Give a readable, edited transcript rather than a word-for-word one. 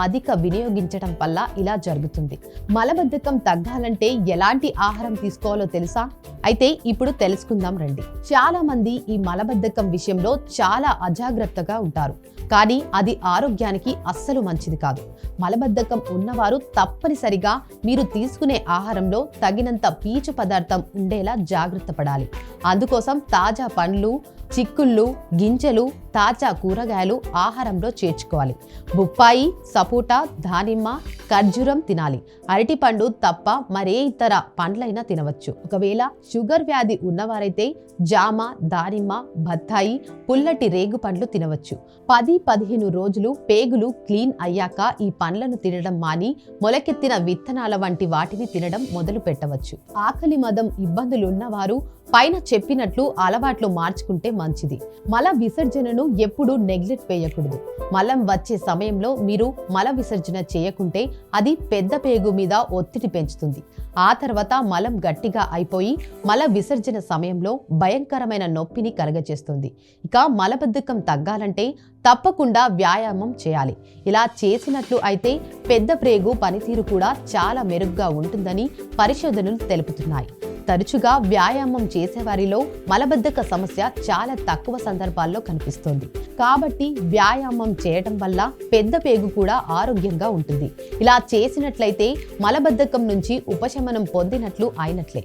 అధిక వినియోగించడం వల్ల ఇలా జరుగుతుంది. మలబద్ధకం తగ్గాలంటే ఎలాంటి ఆహారం తీసుకోవాలో తెలుసా? అయితే ఇప్పుడు తెలుసుకుందాం రండి. చాలా మంది ఈ మలబద్ధకం విషయంలో చాలా అజాగ్రత్తగా ఉంటారు, కానీ అది ఆరోగ్యానికి అస్సలు మంచిది కాదు. మలబద్ధకం ఉన్నవారు తప్పనిసరిగా మీరు తీసుకునే ఆహారంలో తగినంత పీచు పదార్థం ఉండేలా జాగ్రత్త పడాలి. అందుకోసం తాజా పండ్లు, చిక్కుళ్ళు, గింజలు, తాజా కూరగాయలు ఆహారంలో చేర్చుకోవాలి. బొప్పాయి, సపోటా, దానిమ్మ, ఖర్జూరం తినాలి. అరటిపండు తప్ప మరే ఇతర పండ్లైనా తినవచ్చు. ఒకవేళ షుగర్ వ్యాధి ఉన్నవారైతే జామ, దానిమ్మ, బత్తాయి, పుల్లటి రేగు పండ్లు తినవచ్చు. 10-15 రోజులు పేగులు క్లీన్ అయ్యాక ఈ పండ్లను తినడం మాని మొలకెత్తిన విత్తనాల వంటి వాటిని తినడం మొదలు పెట్టవచ్చు. ఆకలి మదం ఇబ్బందులు ఉన్నవారు పైన చెప్పినట్లు అలవాట్లు మార్చుకుంటే మంచిది. మల విసర్జనను ఎప్పుడూ నెగ్లెక్ట్ చేయకూడదు. మలం వచ్చే సమయంలో మీరు మల విసర్జన చేయకుంటే అది పెద్ద పేగు మీద ఒత్తిడి పెంచుతుంది. ఆ తర్వాత మలం గట్టిగా అయిపోయి మల విసర్జన సమయంలో భయంకరమైన నొప్పిని కలుగజేస్తుంది. ఇక మలబద్ధకం తగ్గాలంటే తప్పకుండా వ్యాయామం చేయాలి. ఇలా చేసినట్లు అయితే పెద్ద ప్రేగు పనితీరు కూడా చాలా మెరుగ్గా ఉంటుందని పరిశోధనలు తెలుపుతున్నాయి. తరచుగా వ్యాయామం చేసేవారిలో మలబద్ధక సమస్య చాలా తక్కువ సందర్భాల్లో కనిపిస్తుంది. కాబట్టి వ్యాయామం చేయటం వల్ల పెద్ద పేగు కూడా ఆరోగ్యంగా ఉంటుంది. ఇలా చేసినట్లయితే మలబద్ధకం నుంచి ఉపశమనం పొందినట్లు అయినట్లే.